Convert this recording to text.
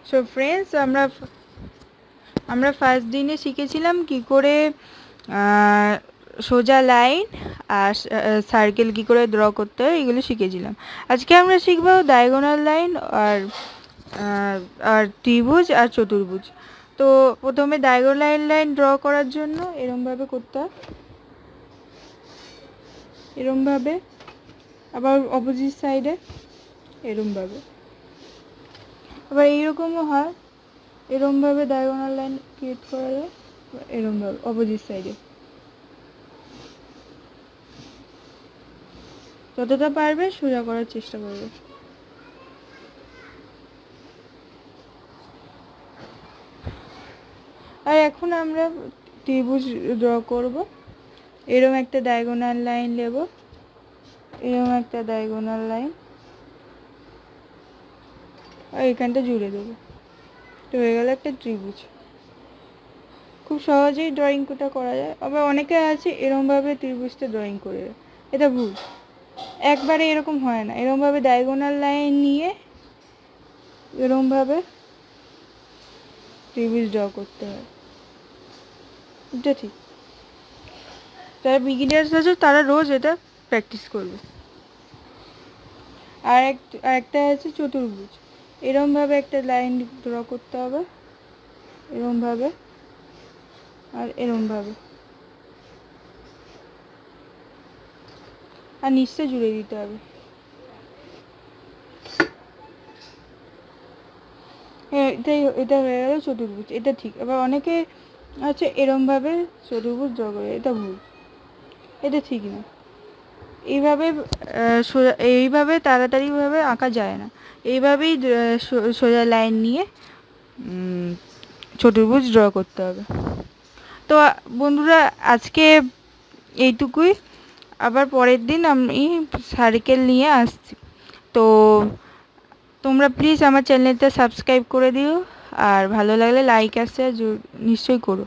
So friends, আমরা first দিনে শিখেছিলাম কি করে সোজা লাইন আর সার্কেল কি করে ড্র করতে হয়, এগুলো শিখেছিলাম। আজকে আমরা শিখবো ডায়াগোনাল লাইন আর আর ত্রিভুজ আর চতুর্ভুজ। তো প্রথমে ডায়াগোনাল লাইন ড্র করার জন্য এরমভাবে করতে হয়, এরমভাবে, আবার অপোজিট সাইডে এরমভাবে, আবার এইরকমও হয়, এরমভাবে ডায়াগোনাল লাইন ক্রিয়েট করা যায়, এরমভাবে অপোজিট সাইডে। যতটা পারবে সোজা করার চেষ্টা করবে। আর এখন আমরা ত্রিভুজ ড্র করব। এরকম একটা ডায়াগোনাল লাইন নেব, এরকম একটা ডায়াগোনাল লাইন, আর এখানটা জুড়ে দেবো, তো হয়ে গেল একটা ত্রিভুজ। খুব সহজেই ড্রয়িংটা করা যায়। আবার অনেকে আছে এরমভাবে ত্রিভুজটা ড্রয়িং করে, এটা ভুল। একবারে এরকম হয় না, এরমভাবে ডায়াগোনাল লাইন নিয়ে এরমভাবে ত্রিভুজ ড্র করতে হয়, এটা ঠিক। যারা বিগিনার্স আছে তারা রোজ এটা প্র্যাকটিস করবে। আর একটা আছে চতুর্ভুজ। এরমভাবে একটা লাইন ড্র করতে হবে, এরমভাবে আর এরমভাবে, আর নিচটা জুড়ে দিতে হবে। এটা হয়ে গেল চতুর্ভুজ, এটা ঠিক। আবার অনেকে আছে এরমভাবে চতুর্ভুজ ড্র করে, এটা ভুল, এটা ঠিক না। এইভাবে তাড়াতাড়িভাবে আঁকা যায় না। এইভাবেই সোজা লাইন নিয়ে চতুর্ভুজ ড্র করতে হবে। তো বন্ধুরা, আজকে এইটুকুই। আবার পরের দিন আমি সার্কেল নিয়ে আসছি। তো তোমরা প্লিজ আমার চ্যানেলটা সাবস্ক্রাইব করে দিও, আর ভালো লাগলে লাইক আর শেয়ার নিশ্চয়ই করো।